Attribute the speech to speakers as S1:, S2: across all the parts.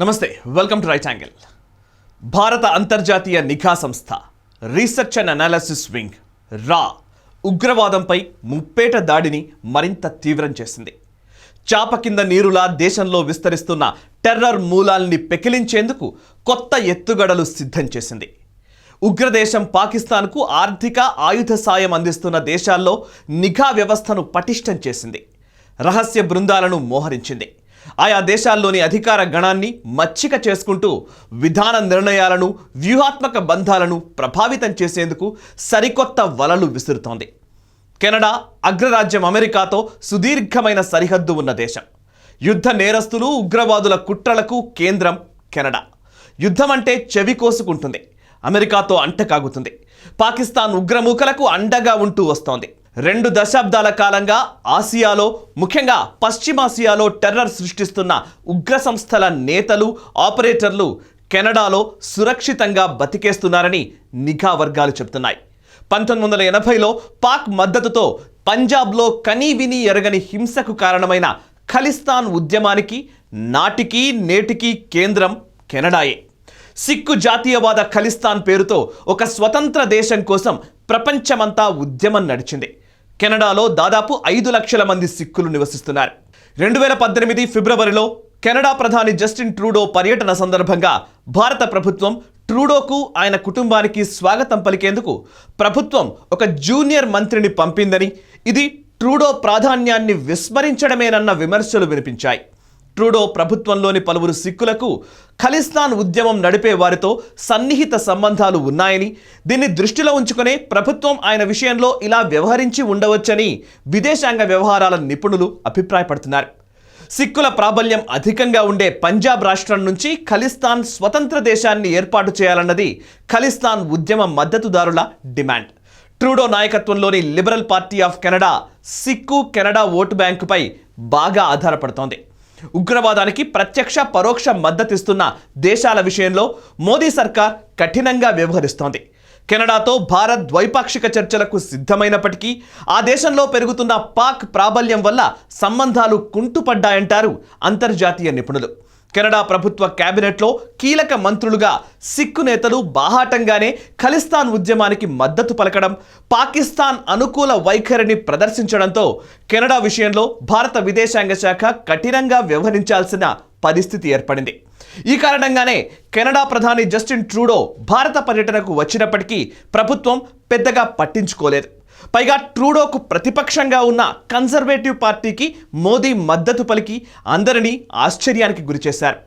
S1: నమస్తే, welcome to right angle. భారత అంతర్జాతీయ నిఘా సంస్థ రీసెర్చ్ అండ్ అనాలిసిస్ వింగ్ రా ఉగ్రవాదంపై ముప్పేట దాడిని మరింత తీవ్రం చేసింది. చాప కింద నీరులా దేశంలో విస్తరిస్తున్న టెర్రర్ మూలాల్ని పెకిలించేందుకు కొత్త ఎత్తుగడలు సిద్ధం చేసింది. ఉగ్రదేశం పాకిస్తాన్కు ఆర్థిక ఆయుధ సాయం అందిస్తున్న దేశాల్లో నిఘా వ్యవస్థను పటిష్టం చేసింది. రహస్య బృందాలను మోహరించింది. ఆయా దేశాల్లోని అధికార గణాన్ని మచ్చిక చేసుకుంటూ విధాన నిర్ణయాలను, వ్యూహాత్మక బంధాలను ప్రభావితం చేసేందుకు సరికొత్త వలలు విసురుతోంది. కెనడా అగ్రరాజ్యం అమెరికాతో సుదీర్ఘమైన సరిహద్దు ఉన్న దేశం. యుద్ధ నేరస్తులు, ఉగ్రవాదుల కుట్రలకు కేంద్రం కెనడా. యుద్ధం అంటే చెవి కోసుకుంటుంది, అమెరికాతో అంటకాగుతుంది. పాకిస్తాన్ ఉగ్రమూకలకు అండగా ఉంటూ వస్తోంది. 2 దశాబ్దాల కాలంగా ఆసియాలో, ముఖ్యంగా పశ్చిమాసియాలో టెర్రర్ సృష్టిస్తున్న ఉగ్ర సంస్థల నేతలు, ఆపరేటర్లు కెనడాలో సురక్షితంగా బతికేస్తున్నారని నిఘా వర్గాలు చెబుతున్నాయి. 1980లో పాక్ మద్దతుతో పంజాబ్లో కనీవిని ఎరగని హింసకు కారణమైన ఖలిస్తాన్ ఉద్యమానికి నాటికి నేటికి కేంద్రం కెనడాయే. సిక్కు జాతీయవాద ఖలిస్తాన్ పేరుతో ఒక స్వతంత్ర దేశం కోసం ప్రపంచమంతా ఉద్యమం నడిచింది. కెనడాలో దాదాపు 5 లక్షల మంది సిక్కులు నివసిస్తున్నారు. 2018 ఫిబ్రవరిలో కెనడా ప్రధాని జస్టిన్ ట్రూడో పర్యటన సందర్భంగా భారత ప్రభుత్వం ట్రూడోకు, ఆయన కుటుంబానికి స్వాగతం పలికేందుకు ప్రభుత్వం ఒక జూనియర్ మంత్రిని పంపిందని, ఇది ట్రూడో ప్రాధాన్యాన్ని విస్మరించడమేనన్న విమర్శలు వినిపించాయి. ట్రూడో ప్రభుత్వంలోని పలువురు సిక్కులకు ఖలిస్తాన్ ఉద్యమం నడిపే వారితో సన్నిహిత సంబంధాలు ఉన్నాయని, దీన్ని దృష్టిలో ఉంచుకునే ప్రభుత్వం ఆయన విషయంలో ఇలా వ్యవహరించి ఉండవచ్చని విదేశాంగ వ్యవహారాల నిపుణులు అభిప్రాయపడుతున్నారు. సిక్కుల ప్రాబల్యం అధికంగా ఉండే పంజాబ్ రాష్ట్రం నుంచి ఖలిస్తాన్ స్వతంత్ర దేశాన్ని ఏర్పాటు చేయాలన్నది ఖలిస్తాన్ ఉద్యమ మద్దతుదారుల డిమాండ్. ట్రూడో నాయకత్వంలోని Liberal Party of Canada Sikh Canada vote బ్యాంకుపై బాగా ఆధారపడుతోంది. ఉగ్రవాదానికి ప్రత్యక్ష, పరోక్ష మద్దతిస్తున్న దేశాల విషయంలో మోదీ సర్కార్ కఠినంగా వ్యవహరిస్తోంది. కెనడాతో భారత్ ద్వైపాక్షిక చర్చలకు సిద్ధమైనప్పటికీ ఆ దేశంలో పెరుగుతున్న పాక్ ప్రాబల్యం వల్ల సంబంధాలు కుంటుపడ్డాయంటారు అంతర్జాతీయ నిపుణులు. కెనడా ప్రభుత్వ కేబినెట్లో కీలక మంత్రులుగా సిక్కు నేతలు బాహాటంగానే ఖలిస్తాన్ ఉద్యమానికి మద్దతు పలకడం, పాకిస్తాన్ అనుకూల వైఖరిని ప్రదర్శించడంతో కెనడా విషయంలో భారత విదేశాంగ శాఖ కఠినంగా వ్యవహరించాల్సిన పరిస్థితి ఏర్పడింది. ఈ కారణంగానే కెనడా ప్రధాని జస్టిన్ ట్రూడో భారత పర్యటనకు వచ్చినప్పటికీ ప్రభుత్వం పెద్దగా పట్టించుకోలేదు. పైగా ట్రూడోకు ప్రతిపక్షంగా ఉన్న కన్జర్వేటివ్ పార్టీకి మోదీ మద్దతు పలికి అందరినీ ఆశ్చర్యానికి గురిచేశారు.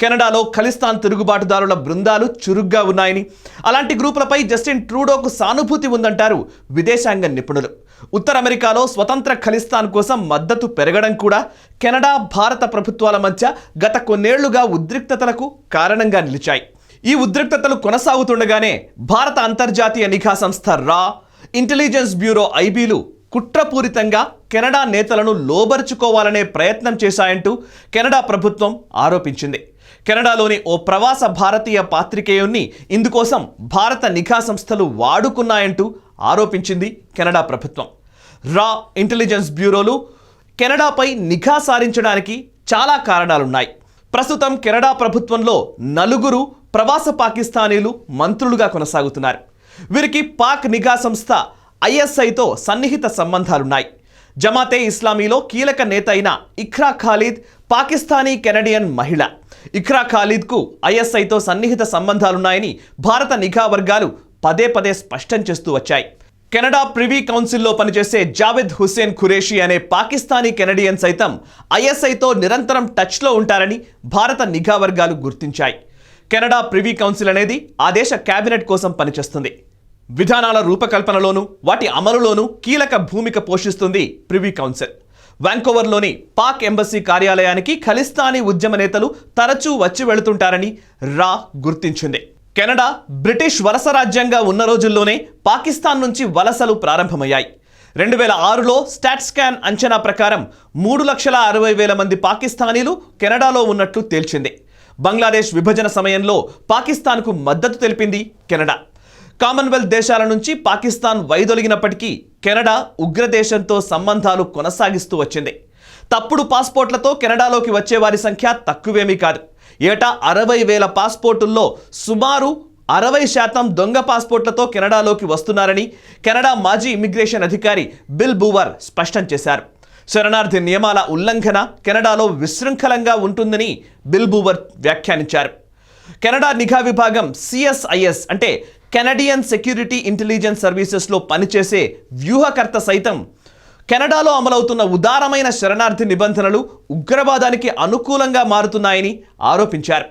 S1: కెనడాలో ఖలిస్తాన్ తిరుగుబాటుదారుల బృందాలు చురుగ్గా ఉన్నాయని, అలాంటి గ్రూపులపై జస్టిన్ ట్రూడోకు సానుభూతి ఉందంటారు విదేశాంగ నిపుణులు. ఉత్తర అమెరికాలో స్వతంత్ర ఖలిస్తాన్ కోసం మద్దతు పెరగడం కూడా కెనడా, భారత ప్రభుత్వాల మధ్య గత కొన్నేళ్లుగా ఉద్రిక్తతలకు కారణంగా నిలిచాయి. ఈ ఉద్రిక్తతలు కొనసాగుతుండగానే భారత అంతర్జాతీయ నిఘా సంస్థ రా, ఇంటెలిజెన్స్ బ్యూరో ఐబీలు కుట్రపూరితంగా కెనడా నేతలను లోబరుచుకోవాలనే ప్రయత్నం చేశాయంటూ కెనడా ప్రభుత్వం ఆరోపించింది. కెనడాలోని ఓ ప్రవాస భారతీయ పాత్రికేయుణ్ణి ఇందుకోసం భారత నిఘా సంస్థలు వాడుకున్నాయంటూ ఆరోపించింది కెనడా ప్రభుత్వం. రా, ఇంటెలిజెన్స్ బ్యూరోలు కెనడాపై నిఘా సారించడానికి చాలా కారణాలున్నాయి. ప్రస్తుతం కెనడా ప్రభుత్వంలో 4 ప్రవాస పాకిస్తానీలు మంత్రులుగా కొనసాగుతున్నారు. వీరికి పాక్ నిఘా సంస్థ ఐఎస్ఐతో సన్నిహిత సంబంధాలున్నాయి. జమాతే ఇస్లామీలో కీలక నేత అయిన ఇఖ్రా ఖాలిద్ పాకిస్తానీ కెనడియన్ మహిళ. ఇఖ్రా ఖాలిద్కు ఐఎస్ఐతో సన్నిహిత సంబంధాలున్నాయని భారత నిఘా వర్గాలు పదే పదే స్పష్టం చేస్తూ వచ్చాయి. కెనడా ప్రివీ కౌన్సిల్లో పనిచేసే జావేద్ హుస్సేన్ ఖురేషీ అనే పాకిస్తానీ కెనడియన్ సైతం ఐఎస్ఐతో నిరంతరం టచ్లో ఉంటారని భారత నిఘా వర్గాలు గుర్తించాయి. కెనడా ప్రివీ కౌన్సిల్ అనేది ఆ దేశ కేబినెట్ కోసం పనిచేస్తుంది. విధానాల రూపకల్పనలోనూ వాటి అమలులోనూ కీలక భూమిక పోషిస్తుంది ప్రివీ కౌన్సిల్. వాంకోవర్లోని పాక్ ఎంబసీ కార్యాలయానికి ఖలిస్తానీ ఉద్యమ నేతలు తరచూ వచ్చి వెళుతుంటారని రా గుర్తించింది. కెనడా బ్రిటిష్ వలస రాజ్యంగా ఉన్న రోజుల్లోనే పాకిస్తాన్ నుంచి వలసలు ప్రారంభమయ్యాయి. 2006లో స్టాట్స్కాన్ అంచనా ప్రకారం 3,60,000 మంది పాకిస్తానీలు కెనడాలో ఉన్నట్లు తేల్చింది. బంగ్లాదేశ్ విభజన సమయంలో పాకిస్తాన్కు మద్దతు తెలిపింది కెనడా. కామన్వెల్త్ దేశాల నుంచి పాకిస్తాన్ వైదొలిగినప్పటికీ కెనడా ఉగ్రదేశంతో సంబంధాలు కొనసాగిస్తూ వచ్చింది. తప్పుడు పాస్పోర్ట్లతో కెనడాలోకి వచ్చే వారి సంఖ్య తక్కువేమీ కాదు. ఏటా 60,000 పాస్పోర్టుల్లో సుమారు 60% దొంగ పాస్పోర్ట్లతో కెనడాలోకి వస్తున్నారని కెనడా మాజీ ఇమ్మిగ్రేషన్ అధికారి బిల్ బూవర్ స్పష్టం చేశారు. శరణార్థి నియమాల ఉల్లంఘన కెనడాలో విశృంఖలంగా ఉంటుందని బిల్ బూవర్ వ్యాఖ్యానించారు. కెనడా నిఘా విభాగం CSIS అంటే కెనడియన్ సెక్యూరిటీ ఇంటెలిజెన్స్ సర్వీసెస్లో పనిచేసే వ్యూహకర్త సైతం కెనడాలో అమలవుతున్న ఉదారమైన శరణార్థి నిబంధనలు ఉగ్రవాదానికి అనుకూలంగా మారుతున్నాయని ఆరోపించారు.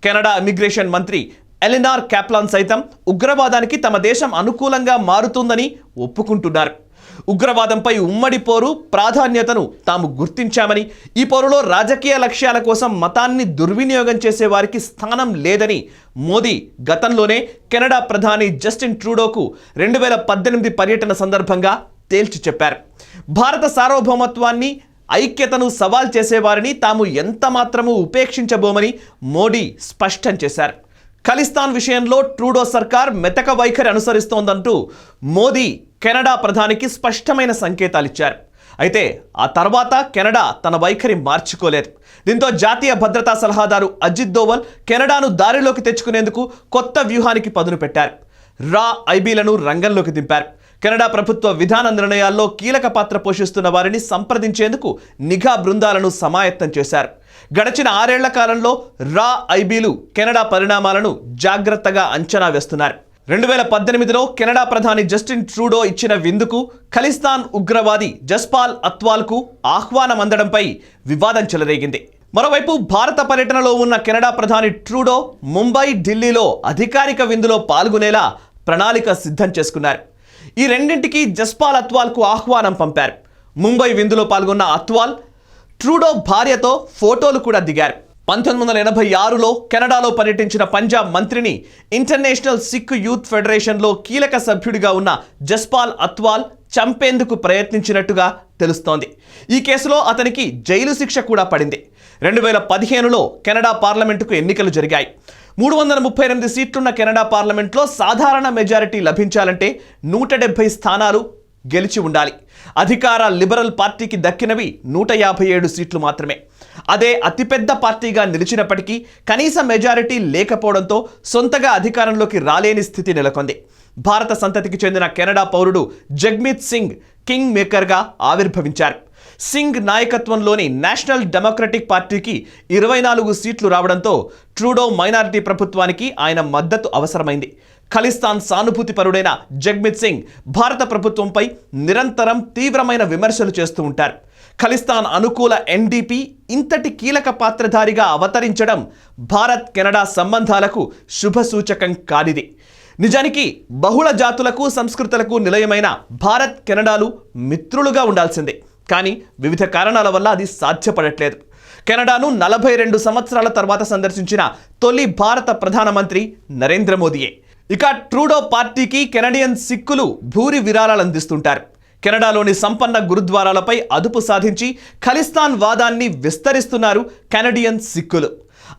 S1: కెనడా ఇమిగ్రేషన్ మంత్రి ఎలినార్ క్యాప్లాన్ సైతం ఉగ్రవాదానికి తమ దేశం అనుకూలంగా మారుతుందని ఒప్పుకుంటున్నారు. ఉగ్రవాదంపై ఉమ్మడి పోరు ప్రాధాన్యతను తాము గుర్తించామని, ఈ పోరులో రాజకీయ లక్ష్యాల కోసం మతాన్ని దుర్వినియోగం చేసే వారికి స్థానం లేదని మోదీ గతంలోనే కెనడా ప్రధాని జస్టిన్ ట్రూడోకు 2018 పర్యటన సందర్భంగా తేల్చి చెప్పారు. భారత సార్వభౌమత్వాన్ని ఐక్యతను సవాల్ చేసేవారిని తాము ఎంత మాత్రమూ ఉపేక్షించబోమని మోడీ స్పష్టం చేశారు. ఖలిస్తాన్ విషయంలో ట్రూడో సర్కార్ మెతక వైఖరి అనుసరిస్తోందంటూ మోదీ కెనడా ప్రధానికి స్పష్టమైన సంకేతాలిచ్చారు. అయితే ఆ తర్వాత కెనడా తన వైఖరి మార్చుకోలేదు. దీంతో జాతీయ భద్రతా సలహాదారు అజిత్ దోవల్ కెనడాను దారిలోకి తెచ్చుకునేందుకు కొత్త వ్యూహానికి పదును పెట్టారు. రా ఐబీలను రంగంలోకి దింపారు. కెనడా ప్రభుత్వ విధాన నిర్ణయాల్లో కీలక పాత్ర పోషిస్తున్న వారిని సంప్రదించేందుకు నిఘా బృందాలను సమాయత్తం చేశారు. గడిచిన 6 ఏళ్ల కాలంలో రా ఐబీలు కెనడా పరిణామాలను జాగ్రత్తగా అంచనా వేస్తున్నారు. 2018లో కెనడా ప్రధాని జస్టిన్ ట్రూడో ఇచ్చిన విందుకు ఖలిస్తాన్ ఉగ్రవాది జస్పాల్ అత్వాల్కు ఆహ్వానం అందడంపై వివాదం చెలరేగింది. మరోవైపు భారత పర్యటనలో ఉన్న కెనడా ప్రధాని ట్రూడో ముంబై, ఢిల్లీలో అధికారిక విందులో పాల్గొనేలా ప్రణాళిక సిద్ధం చేసుకున్నారు. ఈ రెండింటికి జస్పాల్ అత్వాల్కు ఆహ్వానం పంపారు. ముంబై విందులో పాల్గొన్న అత్వాల్ ట్రూడో భార్యతో ఫోటోలు కూడా దిగారు. 1986లో కెనడాలో పర్యటించిన పంజాబ్ మంత్రిని ఇంటర్నేషనల్ సిక్ యూత్ ఫెడరేషన్లో కీలక సభ్యుడిగా ఉన్న జస్పాల్ అత్వాల్ చంపేందుకు ప్రయత్నించినట్టుగా తెలుస్తోంది. ఈ కేసులో అతనికి జైలు శిక్ష కూడా పడింది. 2015లో కెనడా పార్లమెంటుకు ఎన్నికలు జరిగాయి. 338 సీట్లున్న కెనడా పార్లమెంట్లో సాధారణ మెజారిటీ లభించాలంటే 170 స్థానాలు గెలిచి ఉండాలి. అధికార లిబరల్ పార్టీకి దక్కినవి 157 సీట్లు మాత్రమే. అదే అతిపెద్ద పార్టీగా నిలిచినప్పటికీ కనీస మెజారిటీ లేకపోవడంతో సొంతగా అధికారంలోకి రాలేని స్థితి నెలకొంది. భారత సంతతికి చెందిన కెనడా పౌరుడు జగ్మీత్ సింగ్ కింగ్ మేకర్గా ఆవిర్భవించారు. సింగ్ నాయకత్వంలోని నేషనల్ డెమోక్రటిక్ పార్టీకి 24 సీట్లు రావడంతో ట్రూడో మైనారిటీ ప్రభుత్వానికి ఆయన మద్దతు అవసరమైంది. ఖలిస్తాన్ సానుభూతి పరుడైన జగ్మీత్ సింగ్ భారత ప్రభుత్వంపై నిరంతరం తీవ్రమైన విమర్శలు చేస్తూ ఉంటారు. ఖలిస్తాన్ అనుకూల NDP ఇంతటి కీలక పాత్రధారిగా అవతరించడం భారత్ కెనడా సంబంధాలకు శుభసూచకం కానిది. నిజానికి బహుళ జాతులకు సంస్కృతులకు నిలయమైన భారత్ కెనడాలు మిత్రులుగా ఉండాల్సిందే. కానీ వివిధ కారణాల వల్ల అది సాధ్యపడట్లేదు. కెనడాను 42 సంవత్సరాల తర్వాత సందర్శించిన తొలి భారత ప్రధానమంత్రి నరేంద్ర మోదీయే. ఇక ట్రూడో పార్టీకి కెనడియన్ సిక్కులు భూరి విరాళాలు అందిస్తుంటారు. కెనడాలోని సంపన్న గురుద్వారాలపై అదుపు సాధించి ఖలిస్తాన్ వాదాన్ని విస్తరిస్తున్నారు కెనడియన్ సిక్కులు.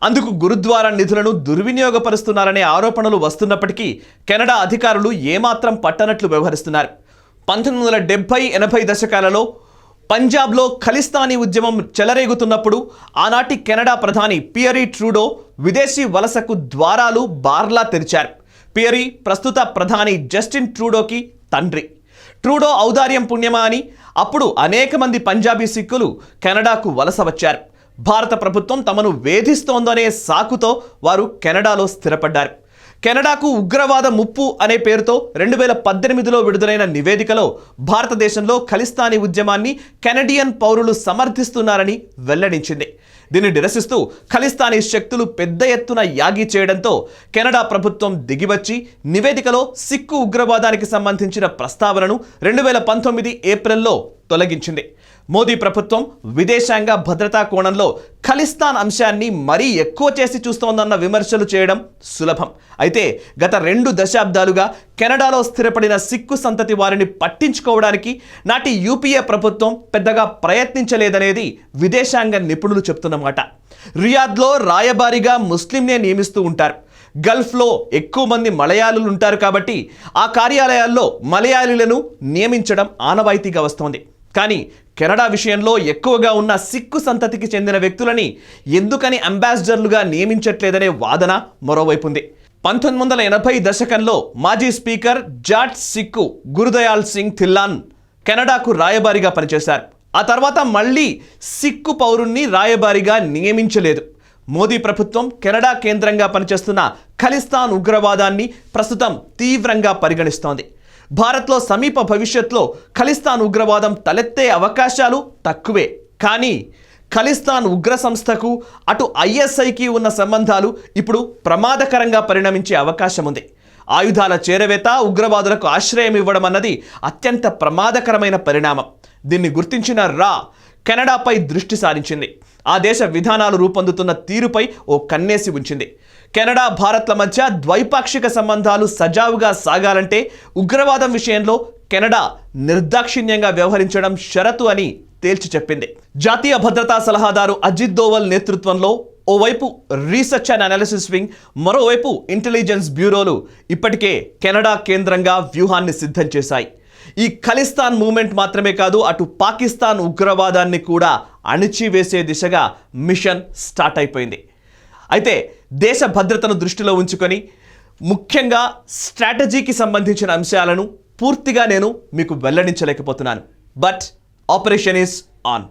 S1: అందుకు గురుద్వారా నిధులను దుర్వినియోగపరుస్తున్నారనే ఆరోపణలు వస్తున్నప్పటికీ కెనడా అధికారులు ఏమాత్రం పట్టనట్లు వ్యవహరిస్తున్నారు. 1970-80 దశకాలలో పంజాబ్లో ఖలిస్తానీ ఉద్యమం చెలరేగుతున్నప్పుడు ఆనాటి కెనడా ప్రధాని పియరీ ట్రూడో విదేశీ వలసకు ద్వారాలు బార్లా తెరిచారు. పియరీ ప్రస్తుత ప్రధాని జస్టిన్ ట్రూడోకి తండ్రి. ట్రూడో ఔదార్యం పుణ్యమా అని అప్పుడు అనేక మంది పంజాబీ సిక్కులు కెనడాకు వలస వచ్చారు. భారత ప్రభుత్వం తమను వేధిస్తోందనే సాకుతో వారు కెనడాలో స్థిరపడ్డారు. కెనడాకు ఉగ్రవాద ముప్పు అనే పేరుతో 2018లో విడుదలైన నివేదికలో భారతదేశంలో ఖలిస్తానీ ఉద్యమాన్ని కెనడియన్ పౌరులు సమర్థిస్తున్నారని వెల్లడించింది. దీన్ని నిరసిస్తూ ఖలిస్తానీ శక్తులు పెద్ద ఎత్తున యాగి చేయడంతో కెనడా ప్రభుత్వం దిగివచ్చి నివేదికలో సిక్కు ఉగ్రవాదానికి సంబంధించిన ప్రస్తావనను 2019 ఏప్రిల్లో తొలగించింది. మోదీ ప్రభుత్వం విదేశాంగ భద్రతా కోణంలో ఖలిస్తాన్ అంశాన్ని మరీ ఎక్కువ చేసి చూస్తోందన్న విమర్శలు చేయడం సులభం. అయితే గత 2 దశాబ్దాలుగా కెనడాలో స్థిరపడిన సిక్కు సంతతి వారిని పట్టించుకోవడానికి నాటి యూపీఏ ప్రభుత్వం పెద్దగా ప్రయత్నించలేదనేది విదేశాంగ నిపుణులు చెప్తున్నమాట. రియాద్లో రాయబారిగా ముస్లింనే నియమిస్తూ ఉంటారు. గల్ఫ్లో ఎక్కువ మంది మలయాళీలు ఉంటారు కాబట్టి ఆ కార్యాలయాల్లో మలయాళీలను నియమించడం ఆనవాయితీగా వస్తోంది. కానీ కెనడా విషయంలో ఎక్కువగా ఉన్న సిక్కు సంతతికి చెందిన వ్యక్తులని ఎందుకని అంబాసిడర్లుగా నియమించట్లేదనే వాదన మరోవైపు ఉంది. 1980 దశకంలో మాజీ స్పీకర్ జాట్ సిక్కు గురుదయాల్ సింగ్ థిల్లాన్ కెనడాకు రాయబారిగా పనిచేశారు. ఆ తర్వాత మళ్ళీ సిక్కు పౌరుణ్ణి రాయబారిగా నియమించలేదు. మోదీ ప్రభుత్వం కెనడా కేంద్రంగా పనిచేస్తున్న ఖలిస్తాన్ ఉగ్రవాదాన్ని ప్రస్తుతం తీవ్రంగా పరిగణిస్తోంది. భారత్లో సమీప భవిష్యత్తులో ఖలిస్తాన్ ఉగ్రవాదం తలెత్తే అవకాశాలు తక్కువే. కానీ ఖలిస్తాన్ ఉగ్ర సంస్థకు అటు ఐఎస్ఐకి ఉన్న సంబంధాలు ఇప్పుడు ప్రమాదకరంగా పరిణమించే అవకాశం ఉంది. ఆయుధాల చేరవేత, ఉగ్రవాదులకు ఆశ్రయం ఇవ్వడం అన్నది అత్యంత ప్రమాదకరమైన పరిణామం. దీన్ని గుర్తించిన రా కెనడాపై దృష్టి సారించింది. ఆ దేశ విధానాలు రూపొందుతున్న తీరుపై ఓ కన్నేసి ఉంచింది. కెనడా, భారత్ల మధ్య ద్వైపాక్షిక సంబంధాలు సజావుగా సాగాలంటే ఉగ్రవాదం విషయంలో కెనడా నిర్దాక్షిణ్యంగా వ్యవహరించడం షరతు అని తేల్చి చెప్పింది. జాతీయ భద్రతా సలహాదారు అజిత్ దోవల్ నేతృత్వంలో ఓవైపు రీసెర్చ్ అండ్ అనాలిసిస్ వింగ్, మరోవైపు ఇంటెలిజెన్స్ బ్యూరోలు ఇప్పటికే కెనడా కేంద్రంగా వ్యూహాన్ని సిద్ధం చేశాయి. ఈ ఖలిస్తాన్ మూవ్మెంట్ మాత్రమే కాదు, అటు పాకిస్తాన్ ఉగ్రవాదాన్ని కూడా అణిచివేసే దిశగా మిషన్ స్టార్ట్ అయిపోయింది. అయితే దేశ భద్రతను దృష్టిలో ఉంచుకొని ముఖ్యంగా స్ట్రాటజీకి సంబంధించిన అంశాలను పూర్తిగా నేను మీకు వెల్లడించలేకపోతున్నాను. But operation is on.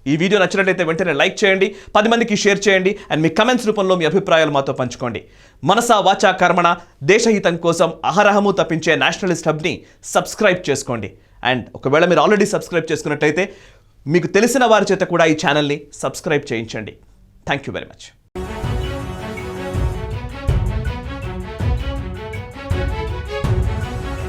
S1: ఈ వీడియో నచ్చినట్లయితే వెంటనే లైక్ చేయండి, 10 మందికి షేర్ చేయండి, అండ్ మీ కమెంట్స్ రూపంలో మీ అభిప్రాయాలు మాతో పంచుకోండి. మనసా వాచా కర్మణ, దేశహితం కోసం అహరహము తప్పించే నేషనలిస్ట్ హబ్ని సబ్స్క్రైబ్ చేసుకోండి. అండ్ ఒకవేళ మీరు ఆల్రెడీ సబ్స్క్రైబ్ చేసుకున్నట్టయితే మీకు తెలిసిన వారి చేత కూడా ఈ ఛానల్ని సబ్స్క్రైబ్ చేయించండి. Thank you very much.